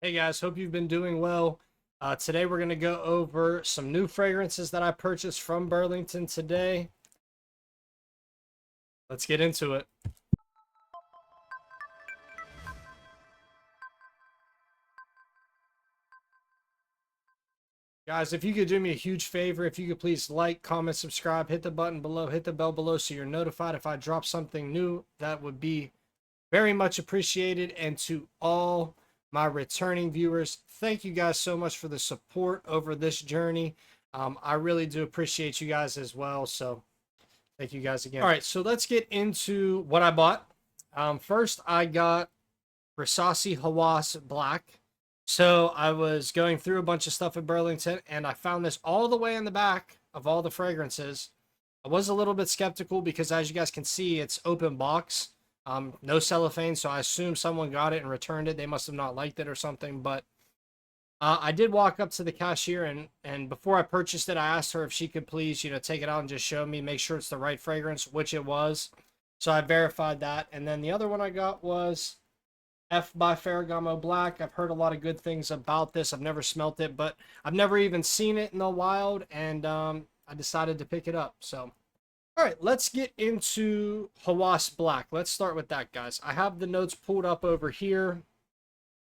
Hey guys, hope you've been doing well. Today we're going to go over some new fragrances that I purchased from Burlington today. Let's get into it. Guys, if you could do me a huge favor, if you could please like, comment, subscribe, hit the button below, hit the bell below so you're notified if I drop something new, that would be very much appreciated. And to all my returning viewers, thank you guys so much for the support over this journey. I really do appreciate you guys as well. So thank you guys again. All right, so let's get into what I bought. First, I got Rasasi Hawas Black. So I was going through a bunch of stuff at Burlington, and I found this all the way in the back of all the fragrances. I was a little bit skeptical because, as you guys can see, it's open box, no cellophane. So I assume someone got it and returned it. They must have not liked it or something, but I did walk up to the cashier and before I purchased it, I asked her if she could please, take it out and just show me, make sure it's the right fragrance, which it was. So I verified that. And then the other one I got was F by Ferragamo Black. I've heard a lot of good things about this. I've never smelt it, but I've never even seen it in the wild, and I decided to pick it up. So, all right, let's get into Hawas Black. Let's start with that, guys. I have the notes pulled up over here.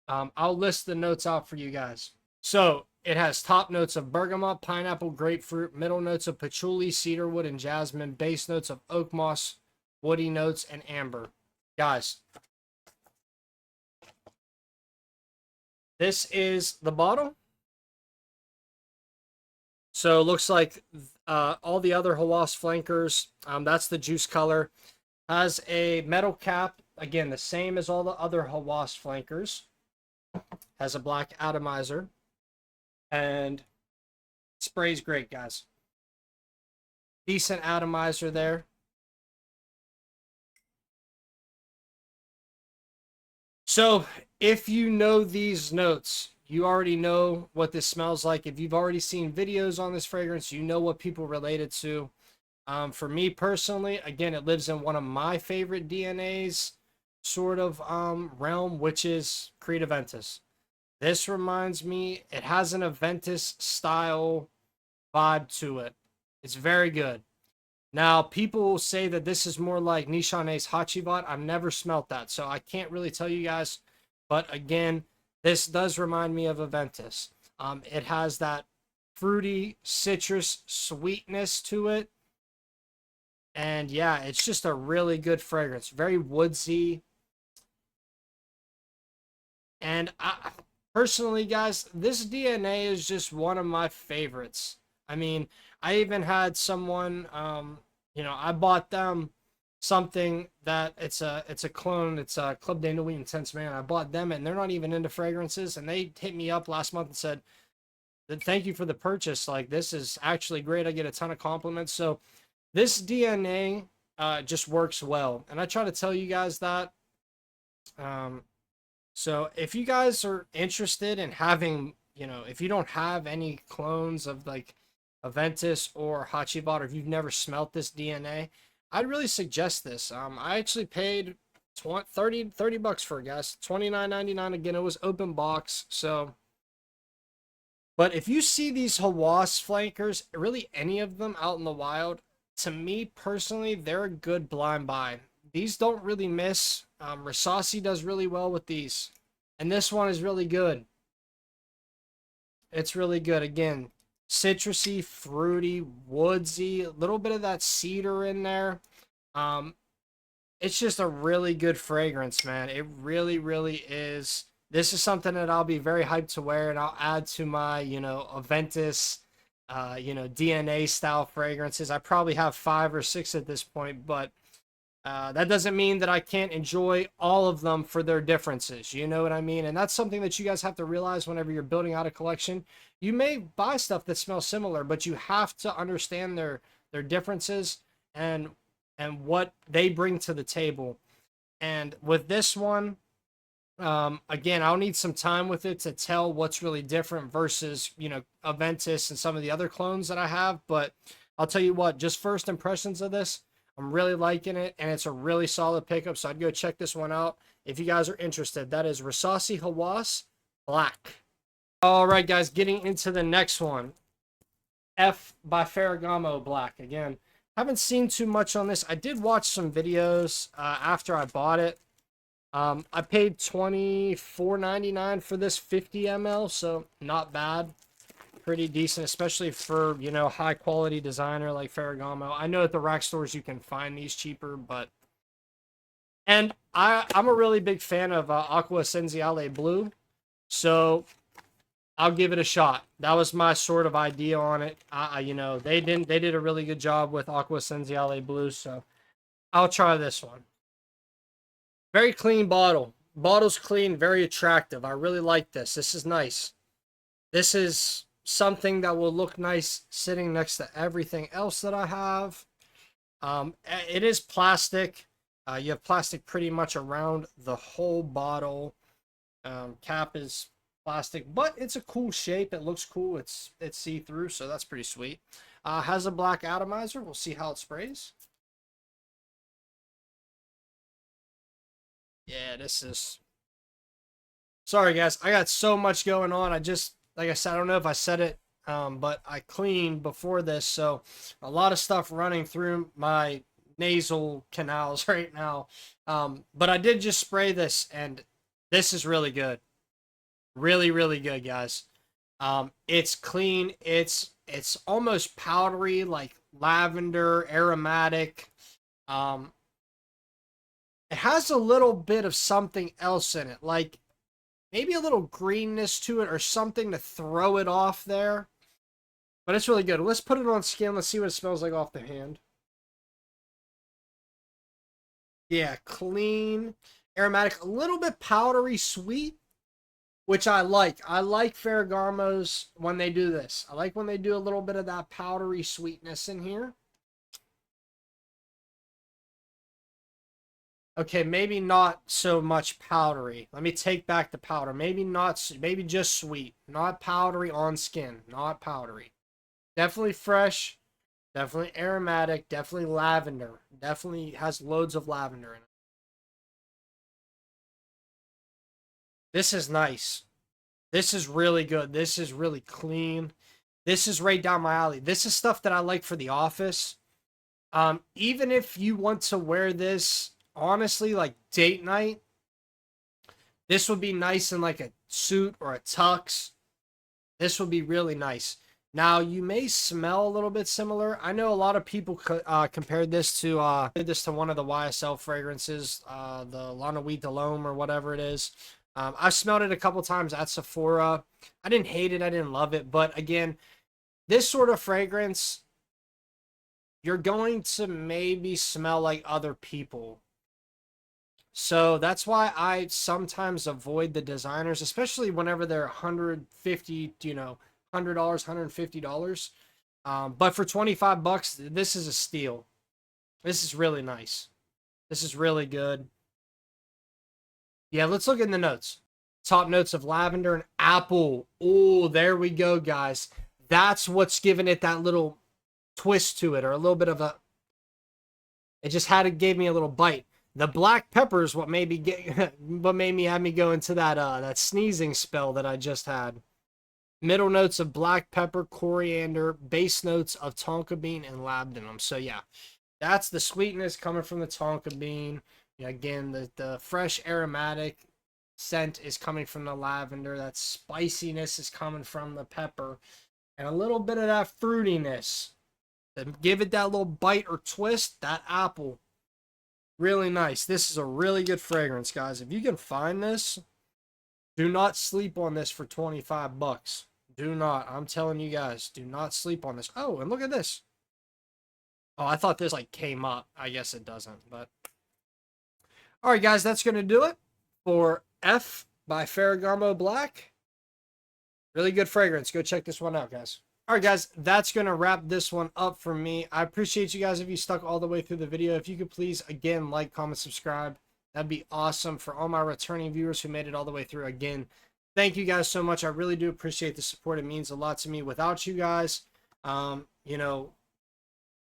I'll list the notes out for you guys. So it has top notes of bergamot, pineapple, grapefruit, middle notes of patchouli, cedarwood, and jasmine, base notes of oak moss, woody notes, and amber. Guys, this is the bottle. So it looks like all the other Hawas flankers, that's the juice color, has a metal cap. Again, the same as all the other Hawas flankers. Has a black atomizer, and sprays great, guys. Decent atomizer there. So if you know these notes, you already know what this smells like. If you've already seen videos on this fragrance, you know what people relate it to. For me personally, again, it lives in one of my favorite DNAs sort of realm, which is Creed Aventus. This reminds me, it has an Aventus style vibe to it. It's very good. Now, people will say that this is more like Nishane's Hachivat. I've never smelt that, so I can't really tell you guys. But again, this does remind me of Aventus. It has that fruity citrus sweetness to it. And yeah, it's just a really good fragrance. Very woodsy. And personally, guys, this DNA is just one of my favorites. I mean, I even had someone, I bought them something that it's a clone. It's a Club de Nuit Intense Man. I bought them, and they're not even into fragrances. And they hit me up last month and said, "Thank you for the purchase. Like, this is actually great. I get a ton of compliments." So this DNA just works well, and I try to tell you guys that. So if you guys are interested in having, if you don't have any clones of like Aventus or Hachibat, or if you've never smelt this DNA, I'd really suggest this. I actually paid 30 bucks for it, guys. $29.99. Again, it was open box. So, but if you see these Hawas flankers, really any of them out in the wild, to me personally, they're a good blind buy. These don't really miss. Rasasi does really well with these. And this one is really good. It's really good. Again, citrusy, fruity, woodsy, a little bit of that cedar in there. It's just a really good fragrance, man. It really, really is. This is something that I'll be very hyped to wear, and I'll add to my, Aventus, DNA style fragrances. I probably have 5 or 6 at this point, but that doesn't mean that I can't enjoy all of them for their differences. You know what I mean? And that's something that you guys have to realize whenever you're building out a collection. You may buy stuff that smells similar, but you have to understand their differences and what they bring to the table. And with this one, again, I'll need some time with it to tell what's really different versus, Aventus and some of the other clones that I have. But I'll tell you what, just first impressions of this, I'm really liking it, and it's a really solid pickup, so I'd go check this one out if you guys are interested. That is Rasasi Hawas Black. All right, guys, getting into the next one. F by Ferragamo Black. Again, haven't seen too much on this. I did watch some videos after I bought it. I paid $24.99 for this 50 ml, so not bad. Pretty decent, especially for, you know, high quality designer like Ferragamo. I know at the rack stores you can find these cheaper, but... And I'm a really big fan of Aqua Essenziale Blue, so I'll give it a shot. That was my sort of idea on it. You know, they did a really good job with Aqua Essenziale Blue, so I'll try this one. Very clean bottle. Bottle's clean, very attractive. I really like this. This is nice. This is something that will look nice sitting next to everything else that I have. It is plastic. You have plastic pretty much around the whole bottle. Cap is plastic, but it's a cool shape. It looks cool. It's see-through, so that's pretty sweet. Has a black atomizer. We'll see how it sprays. Yeah, this is... Sorry, guys. I got so much going on. I just, like I said, I don't know if I said it, but I cleaned before this, so a lot of stuff running through my nasal canals right now. But I did just spray this, and this is really good. Really, really good, guys. It's clean. It's almost powdery, like lavender, aromatic. It has a little bit of something else in it, like maybe a little greenness to it or something to throw it off there. But it's really good. Let's put it on skin. Let's see what it smells like off the hand. Yeah, clean, aromatic, a little bit powdery sweet, which I like. I like Ferragamo's when they do this. I like when they do a little bit of that powdery sweetness in here. Okay, maybe not so much powdery. Let me take back the powder. Maybe not, maybe just sweet. Not powdery on skin. Not powdery. Definitely fresh. Definitely aromatic. Definitely lavender. Definitely has loads of lavender in it. This is nice. This is really good. This is really clean. This is right down my alley. This is stuff that I like for the office. Even if you want to wear this, honestly, like date night, this would be nice in like a suit or a tux. This would be really nice. Now, you may smell a little bit similar. I know a lot of people compared this to one of the YSL fragrances, the La Nuit de l'Homme or whatever it is. I've smelled it a couple times at Sephora. I didn't hate it. I didn't love it. But again, this sort of fragrance, you're going to maybe smell like other people. So that's why I sometimes avoid the designers, especially whenever they're 150, you know, $100, $150. But for 25 bucks, this is a steal. This is really nice. This is really good. Yeah, let's look in the notes. Top notes of lavender and apple. Oh, there we go, guys. That's what's giving it that little twist to it, or a little bit of a... It just gave me a little bite. The black pepper is what made me have me go into that sneezing spell that I just had. Middle notes of black pepper, coriander, base notes of tonka bean and labdanum. So yeah, that's the sweetness coming from the tonka bean. Yeah, again, the fresh aromatic scent is coming from the lavender. That spiciness is coming from the pepper. And a little bit of that fruitiness. To give it that little bite or twist, that apple. Really nice. This is a really good fragrance, guys. If you can find this, do not sleep on this for 25 bucks. Do not. I'm telling you guys, do not sleep on this. Oh, and look at this. Oh, I thought this like came up. I guess it doesn't, but... All right, guys, that's going to do it for F by Ferragamo Black. Really good fragrance. Go check this one out, guys. All right, guys, that's going to wrap this one up for me. I appreciate you guys if you stuck all the way through the video. If you could please, again, like, comment, subscribe. That'd be awesome. For all my returning viewers who made it all the way through, again, thank you guys so much. I really do appreciate the support. It means a lot to me. Without you guys, you know,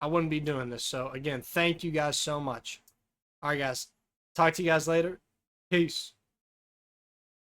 I wouldn't be doing this. So, again, thank you guys so much. All right, guys. Talk to you guys later. Peace.